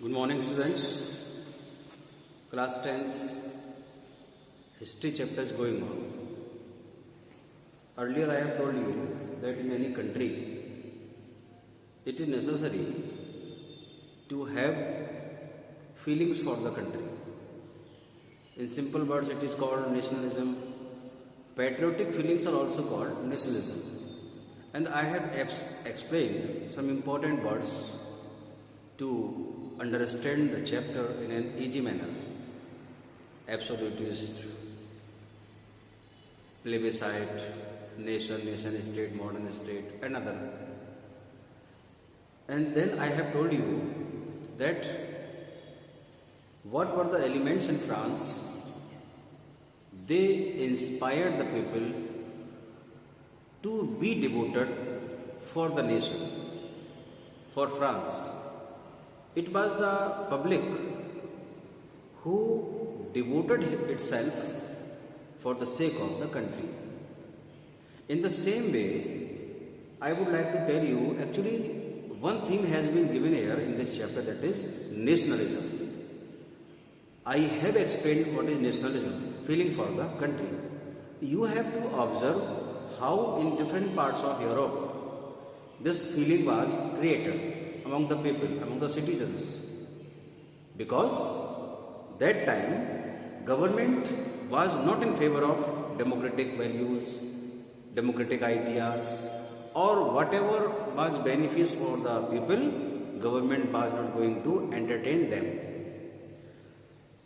Good morning, students. Class 10th history chapter is going on. Earlier I have told you that in any country it is necessary to have feelings for the country. In simple words, it is called nationalism. Patriotic feelings are also called nationalism. And I have explained some important words to understand the chapter in an easy manner. Absolutist, plebiscite, nation state, modern state, and other. And then I have told you that what were the elements in France. They inspired the people to be devoted for the nation, for France. It was the public who devoted itself for the sake of the country. In the same way, I would like to tell you, actually, one theme has been given here in this chapter, that is nationalism. I have explained what is nationalism, feeling for the country. You have to observe how in different parts of Europe this feeling was created among the people, among the citizens. Because that time government was not in favor of democratic values, democratic ideas, or whatever was beneficial for the people, government was not going to entertain them.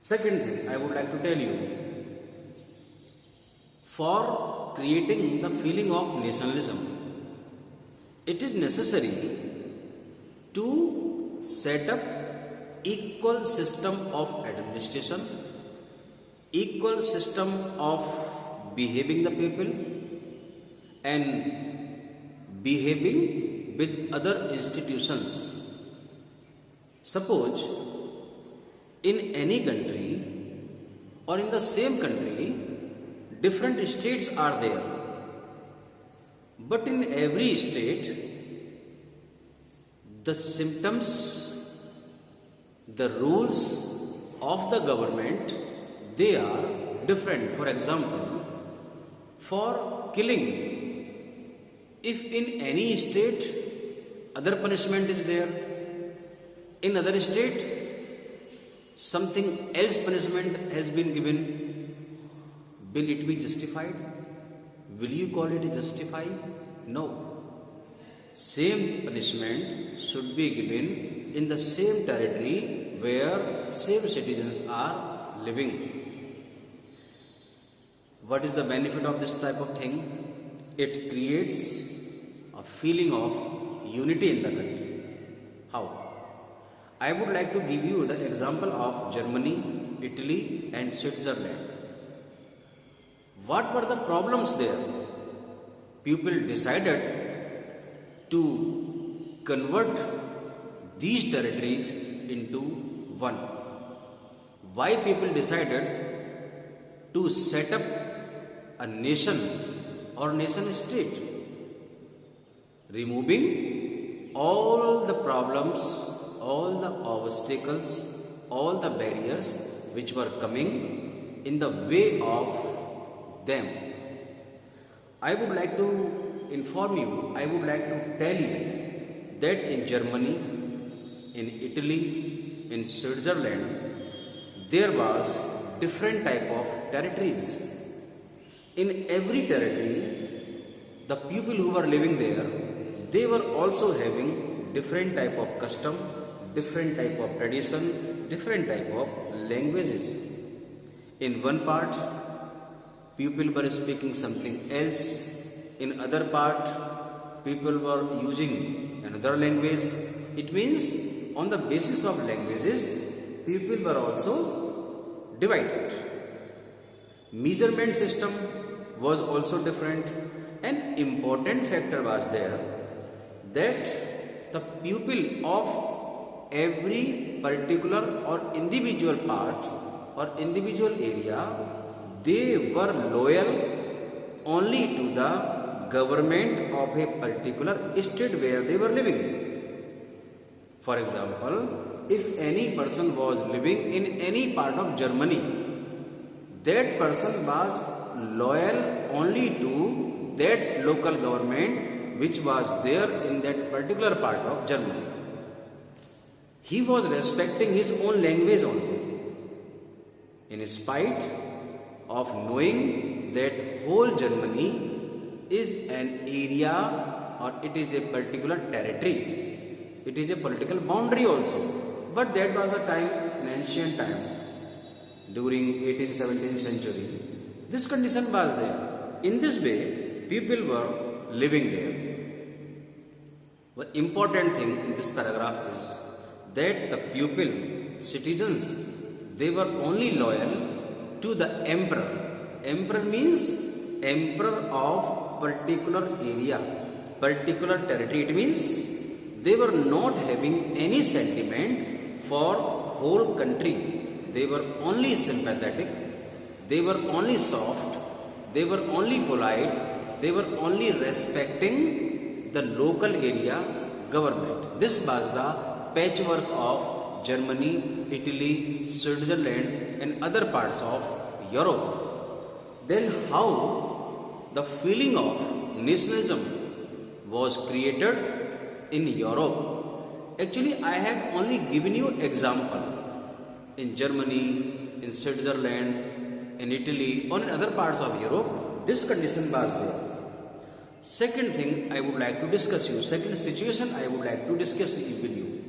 Second thing I would like to tell you, for creating the feeling of nationalism, it is necessary to set up equal system of administration, equal system of behaving the people and behaving with other institutions. Suppose in any country or in the same country, different states are there. But in every state, the symptoms, the rules of the government, they are different. For example, for killing, if in any state other punishment is there, in other state something else punishment has been given, will it be justified? Will you call it justified? No. Same punishment should be given in the same territory where same citizens are living. What is the benefit of this type of thing? It creates a feeling of unity in the country. How? I would like to give you the example of Germany, Italy and Switzerland. What were the problems there? People decided to convert these territories into one. Why people decided to set up a nation or nation state? Removing all the problems, all the obstacles, all the barriers which were coming in the way of them. I would like to inform you, I would like to tell you that in Germany, in Italy, in Switzerland, there was different type of territories. In every territory, the people who were living there, they were also having different type of custom, different type of tradition, different type of languages. In one part, people were speaking something else. In other part, people were using another language. It means on the basis of languages, people were also divided. Measurement system was also different. An important factor was there that the people of every particular or individual part or individual area, they were loyal only to the government of a particular state where they were living. For example, if any person was living in any part of Germany, that person was loyal only to that local government which was there in that particular part of Germany. He was respecting his own language only, in spite of knowing that whole Germany is an area or it is a particular territory. It is a political boundary also. But that was a time, in ancient time, during 18th, 17th century. This condition was there. In this way, people were living there. The important thing in this paragraph is that the people, citizens, they were only loyal to the emperor. Emperor means emperor of particular area, particular territory. It means they were not having any sentiment for whole country. They were only sympathetic, they were only soft, they were only polite, they were only respecting the local area government. This was the patchwork of Germany, Italy, Switzerland and other parts of Europe. Then how the feeling of nationalism was created in Europe? Actually, I have only given you example. In Germany, in Switzerland, in Italy, or in other parts of Europe, this condition was there. Second thing I would like to discuss you, second situation I would like to discuss with you.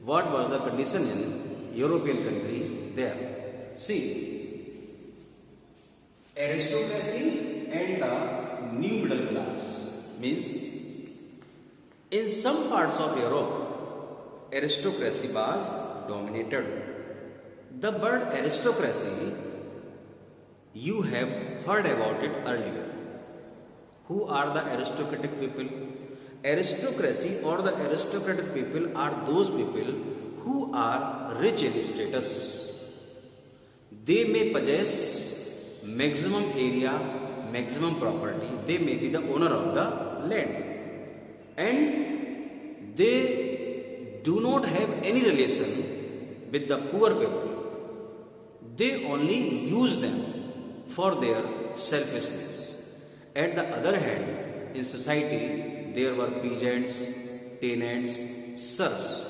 What was the condition in European country there? See, aristocracy and the new middle class means in some parts of Europe, aristocracy was dominated. The word aristocracy, you have heard about it earlier. Who are the aristocratic people? Aristocracy or the aristocratic people are those people who are rich in status. They may possess maximum area, maximum property. They may be the owner of the land. And they do not have any relation with the poor people. They only use them for their selfishness. At the other hand, in society, there were peasants, tenants, serfs.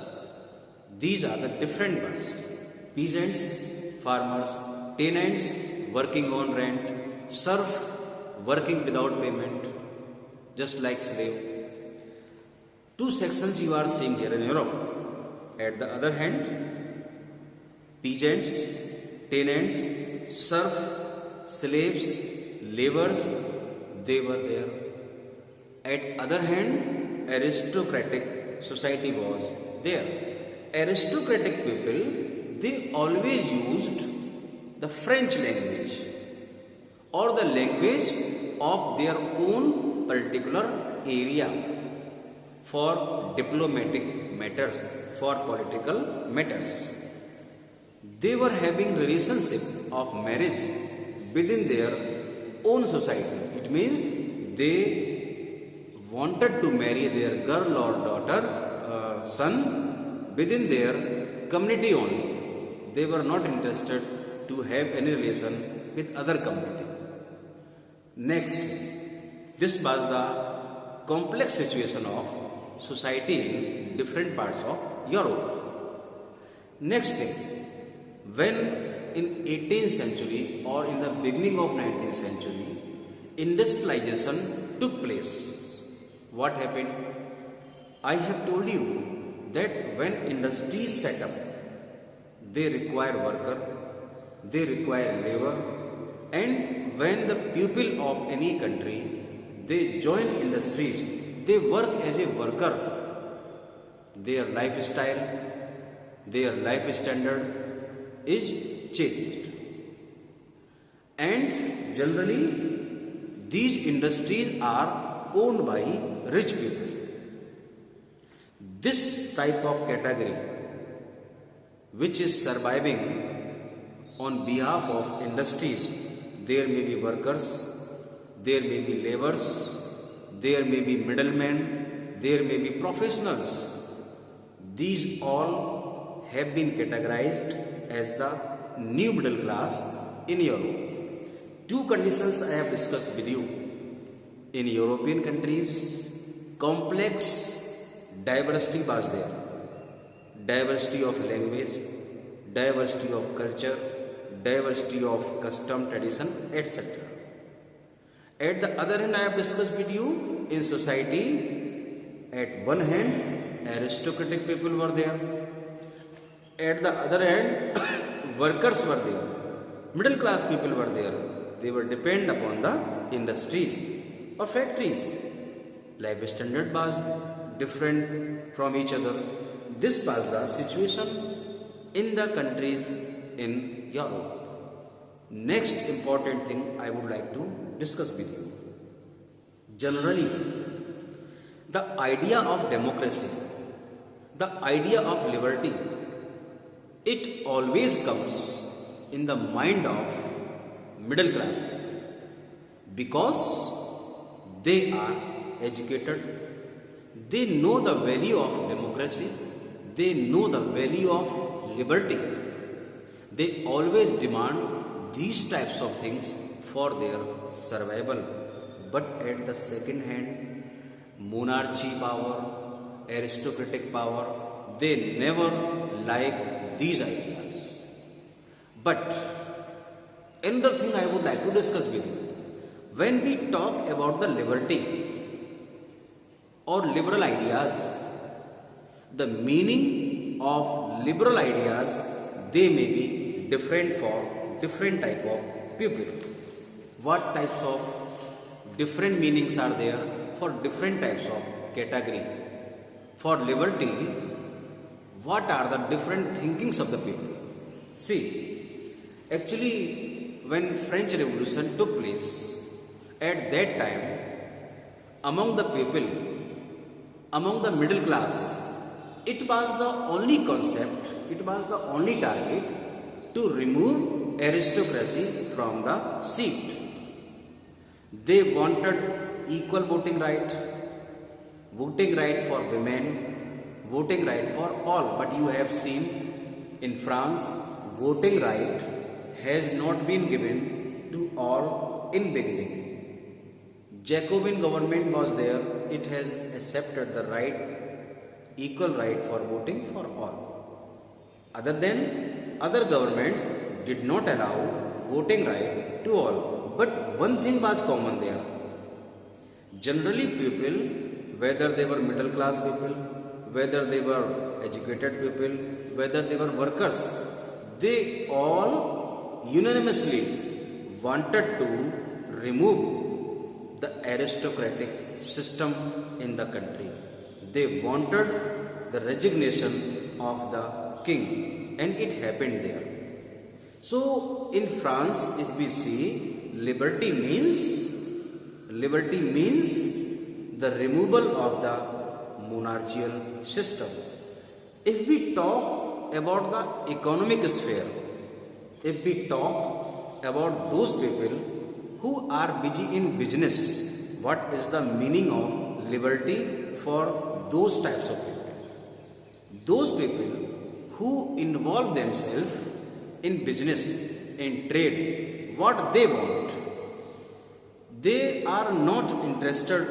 These are the different words. Peasants, farmers, tenants, working on rent, serf, working without payment, just like slave. Two sections you are seeing here in Europe. At the other hand, peasants, tenants, serf, slaves, laborers, they were there. At other hand, aristocratic society was there. Aristocratic people, they always used the French language or the language of their own particular area for diplomatic matters, for political matters. They were having relationship of marriage within their own society. It means they wanted to marry their girl or daughter, son within their community only. They were not interested to have any relation with other community. Next, this was the complex situation of society in different parts of Europe. Next thing, when in 18th century or in the beginning of 19th century, industrialization took place. What happened? I have told you that when industries set up, they require worker, they require labor, and when the people of any country, they join industries, they work as a worker. Their lifestyle, their life standard is changed. And generally, these industries are owned by rich people. This type of category, which is surviving on behalf of industries, there may be workers, there may be laborers, there may be middlemen, there may be professionals. These all have been categorized as the new middle class in Europe. Two conditions I have discussed with you. In European countries, complex diversity was there. Diversity of language, diversity of culture, diversity of custom, tradition, etc. At the other hand, I have discussed with you in society, at one hand, aristocratic people were there. At the other hand, workers were there. Middle class people were there. They were dependent upon the industries or factories. Life standard was different from each other. This was the situation in the countries in Europe. Next important thing I would like to discuss with you. Generally, the idea of democracy, the idea of liberty, it always comes in the mind of middle class people because they are educated, they know the value of democracy, they know the value of liberty. They always demand these types of things for their survival. But at the second hand, monarchy power, aristocratic power, they never like these ideas. But another thing I would like to discuss with you. When we talk about the liberty or liberal ideas, the meaning of liberal ideas, they may be different for different type of people. What types of different meanings are there for different types of category? For liberty, what are the different thinkings of the people? See, actually, when French Revolution took place, at that time, among the people, among the middle class, it was the only concept, it was the only target to remove aristocracy from the seat. They wanted equal voting right for women, voting right for all. But you have seen in France, voting right has not been given to all in beginning. Jacobin government was there, it has accepted the right, equal right for voting for all. Other than other governments did not allow voting right to all. But one thing was common there. Generally people, whether they were middle class people, whether they were educated people, whether they were workers, they all unanimously wanted to remove the aristocratic system in the country. They wanted the resignation of the king, and it happened there. So in France, if we see, liberty means the removal of the monarchical system. If we talk about the economic sphere, if we talk about those people who are busy in business, what is the meaning of liberty for those types of people? Those people who involve themselves in business, in trade, what they want, they are not interested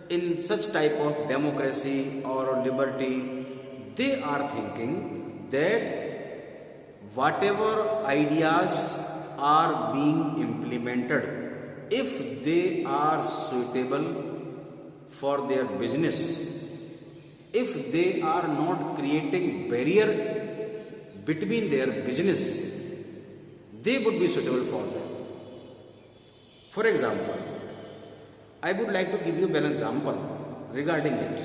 in such type of democracy or liberty. They are thinking that whatever ideas are being implemented, if they are suitable for their business, if they are not creating barrier between their business, they would be suitable for them. For example, I would like to give you an example regarding it.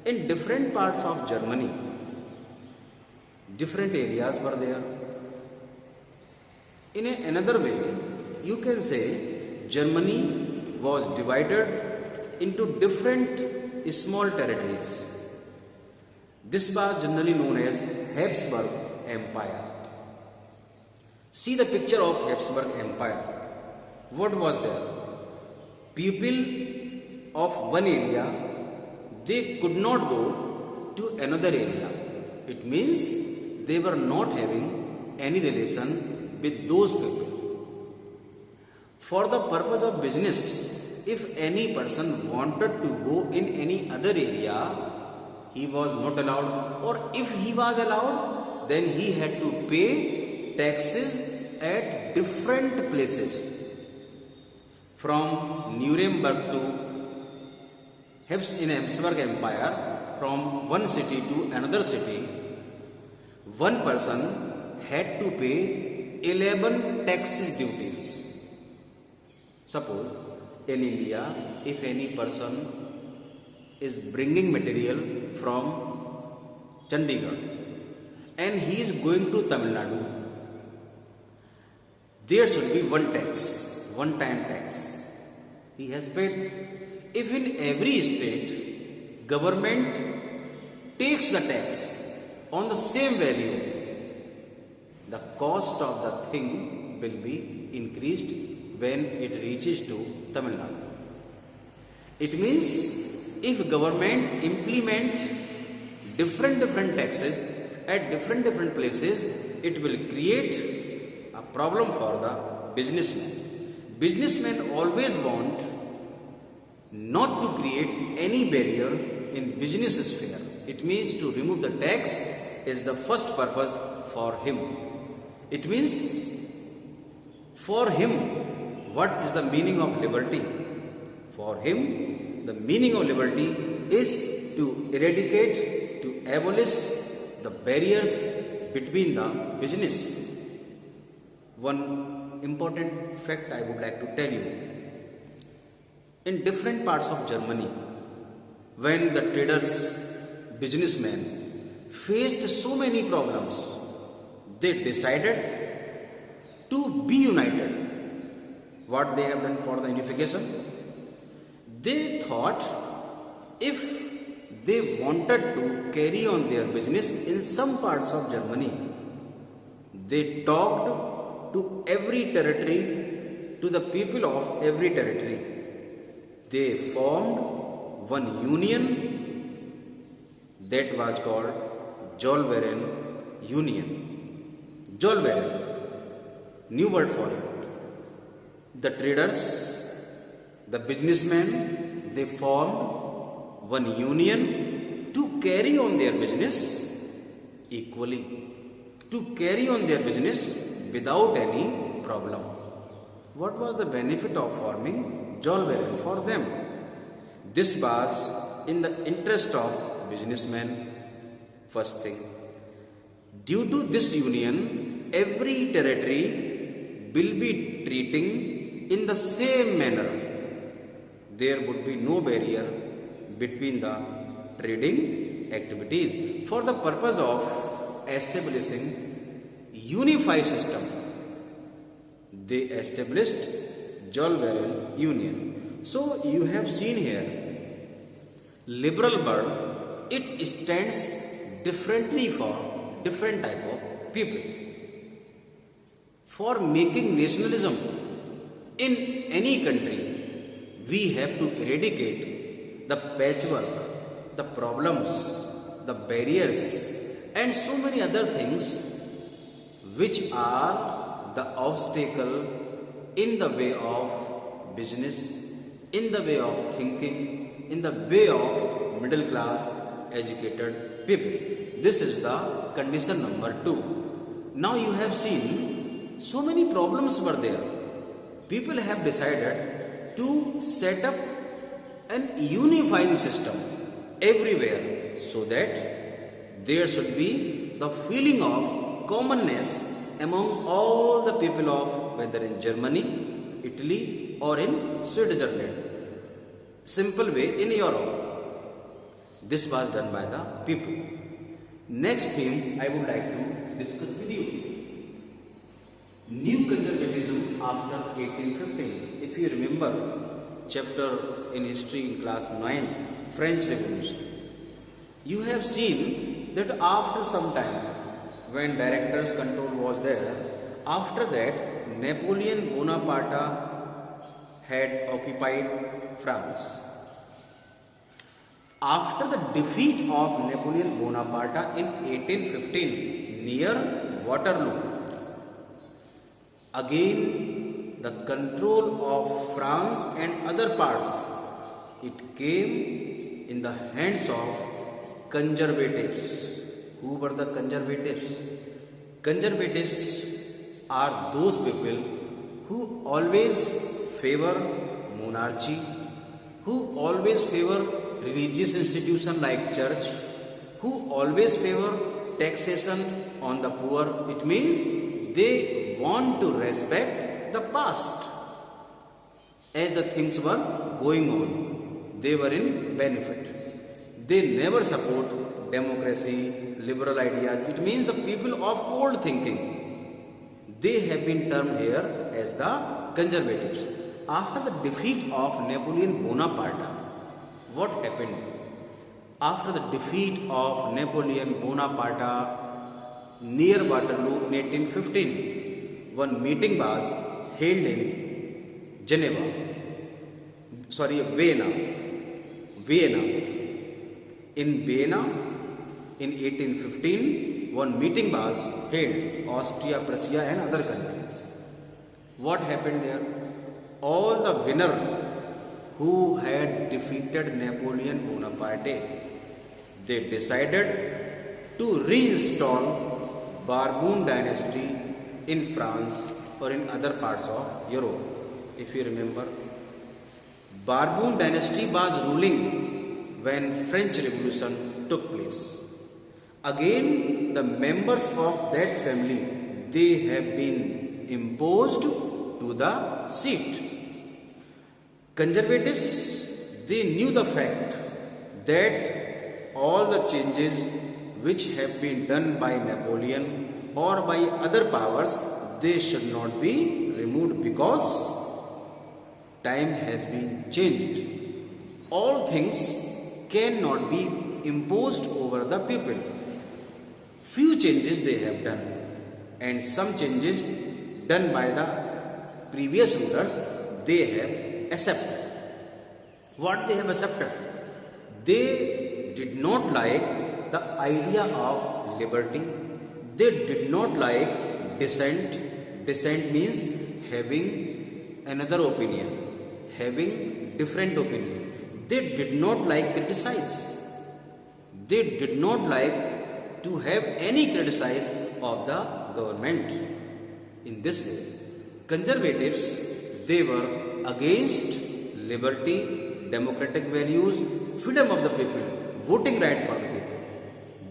In different parts of Germany, different areas were there. In another way, you can say Germany was divided into different small territories. This was generally known as Habsburg Empire. See the picture of Habsburg Empire. What was there? People of one area, they could not go to another area. It means they were not having any relation with those people. For the purpose of business, if any person wanted to go in any other area, he was not allowed, or if he was allowed, then he had to pay taxes at different places. From Nuremberg to in Habsburg Empire, from one city to another city, one person had to pay 11 taxes duties. Suppose in India, if any person is bringing material from Chandigarh and he is going to Tamil Nadu, there should be one tax, one time tax. He has paid. If in every state government takes the tax on the same value, the cost of the thing will be increased when it reaches to Tamil Nadu. It means if government implement different taxes at different places, it will create a problem for the businessman. Businessmen always want not to create any barrier in business sphere. It means to remove the tax is the first purpose for him. It means for him, what is the meaning of liberty? For him, the meaning of liberty is to eradicate, to abolish the barriers between the business. One important fact I would like to tell you. In different parts of Germany, when the traders, businessmen faced so many problems, they decided to be united. What they have done for the unification? They thought if they wanted to carry on their business in some parts of Germany, they talked to every territory, to the people of every territory. They formed one union that was called Zollverein Union. Zollverein, new word for it. The traders, the businessmen, they formed one union to carry on their business equally, to carry on their business without any problem. What was the benefit of forming Zollverein for them? This was in the interest of businessmen. First thing, due to this union, every territory will be treating in the same manner. There would be no barrier between the trading activities. For the purpose of establishing unified system, they established Zollverein Union. So you have seen here, liberal word, it stands differently for different type of people. For making nationalism in any country, we have to eradicate the patchwork, the problems, the barriers and so many other things which are the obstacle in the way of business, in the way of thinking, in the way of middle class educated people. This is the condition number 2. Now you have seen so many problems were there. People have decided to set up an unifying system everywhere so that there should be the feeling of commonness among all the people of whether in Germany, Italy or in Switzerland. Simple way in Europe. This was done by the people. Next theme I would like to discuss with you. New conservatism after 1815. If you remember chapter in history in class 9, French Revolution, you have seen that after some time, when director's control was there, after that Napoleon Bonaparte had occupied France. After the defeat of Napoleon Bonaparte in 1815 near Waterloo, again the control of France and other parts, it came in the hands of conservatives. Who were the conservatives? Conservatives are those people who always favor monarchy, who always favor religious institution like church, who always favor taxation on the poor. It means they want to respect the past. As the things were going on, they were in benefit. They never support democracy, liberal ideas. It means the people of old thinking. They have been termed here as the conservatives. After the defeat of Napoleon Bonaparte, what happened? After the defeat of Napoleon Bonaparte near Waterloo in 1815, one meeting was held in Vienna. In Vienna in 1815, one meeting was held, Austria, Prussia and other countries. What happened there? All the winners who had defeated Napoleon Bonaparte, they decided to reinstall Bourbon dynasty in France or in other parts of Europe. If you remember, Bourbon dynasty was ruling when French Revolution took place. Again, the members of that family, they have been imposed to the seat. Conservatives, they knew the fact that all the changes which have been done by Napoleon or by other powers, they should not be removed because time has been changed. All things cannot be imposed over the people. Few changes they have done, and some changes done by the previous rulers they have accepted. What they have accepted? They did not like the idea of liberty. They did not like dissent. Dissent means having another opinion, having different opinion. They did not like criticize. They did not like to have any criticize of the government. In this way, conservatives, they were against liberty, democratic values, freedom of the people, voting right for the people.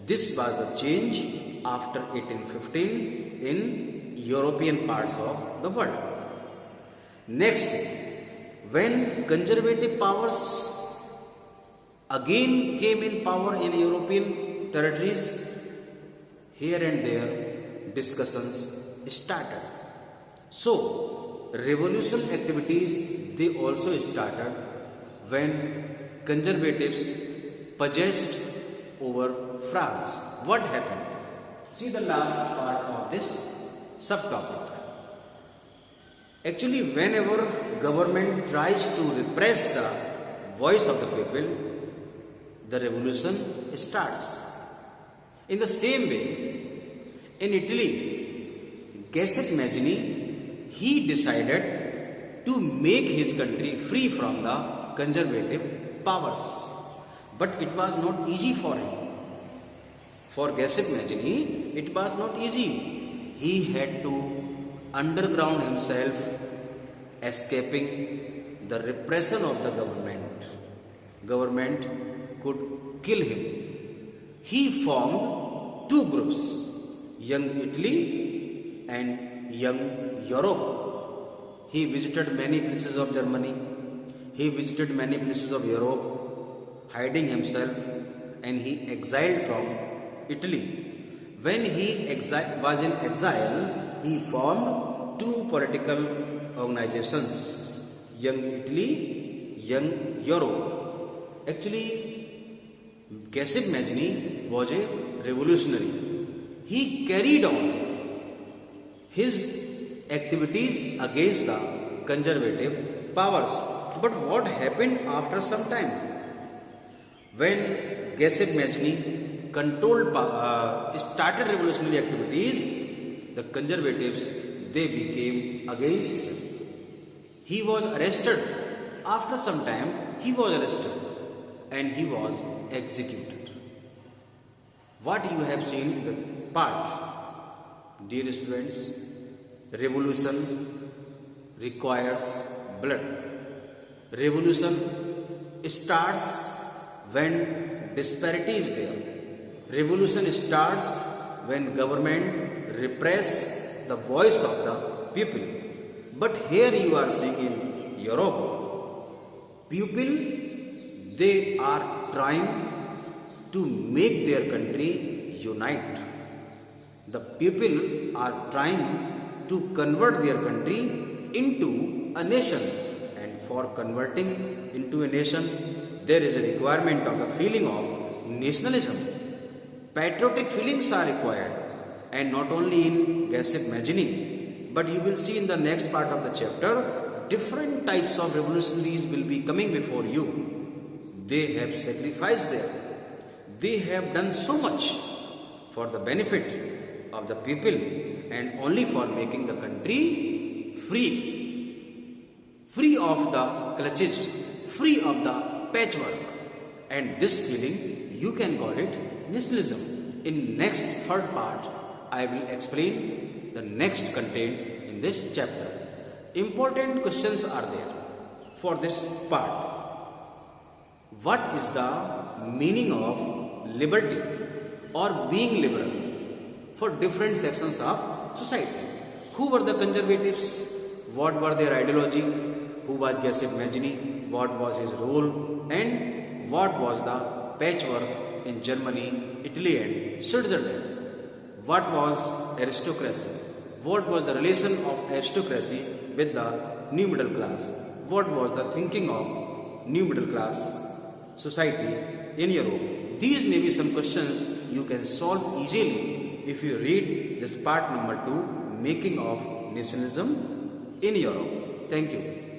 This was the change after 1815 in European parts of the world. Next, when conservative powers again came in power in European territories, here and there discussions started. So, revolution activities, they also started when conservatives possessed over France. What happened? See the last part of this subtopic. Actually, whenever government tries to repress the voice of the people, the revolution starts. In the same way, in Italy, Giuseppe Mazzini, he decided to make his country free from the conservative powers. But it was not easy for him. For Giuseppe Mazzini, it was not easy. He had to underground himself, escaping the repression of the government. Government could kill him. He formed two groups, Young Italy and Young Europe. He visited many places of Germany. He visited many places of Europe, hiding himself, and he exiled from Italy. When he was in exile, he formed two political organizations, Young Italy, Young Europe. Actually, Giuseppe Mazzini was a revolutionary. He carried on his activities against the conservative powers. But what happened after some time? When Gassib Majni started revolutionary activities, the conservatives, they became against him. He was arrested. After some time, he was arrested and he was executed. What you have seen in the part, dear students, revolution requires blood. Revolution starts when disparity is there. Revolution starts when government repress the voice of the people. But here you are seeing in Europe, people, they are trying to make their country unite. The people are trying to convert their country into a nation. And for converting into a nation, there is a requirement of the feeling of nationalism. Patriotic feelings are required, and not only in Gassib Majni, but you will see in the next part of the chapter, different types of revolutionaries will be coming before you. They have sacrificed there. They have done so much for the benefit of the people and only for making the country free of the clutches, free of the patchwork. And this feeling, you can call it nationalism. In next third part, I will explain the next content in this chapter. Important questions are there for this part. What is the meaning of liberty or being liberal for different sections of society? Who were the conservatives? What were their ideology? Who was Gassib Majni? What was his role? And what was the patchwork in Germany, Italy and Switzerland? What was aristocracy? What was the relation of aristocracy with the new middle class? What was the thinking of new middle class society in Europe? These may be some questions you can solve easily if you read this part number 2, Making of Nationalism in Europe. Thank you.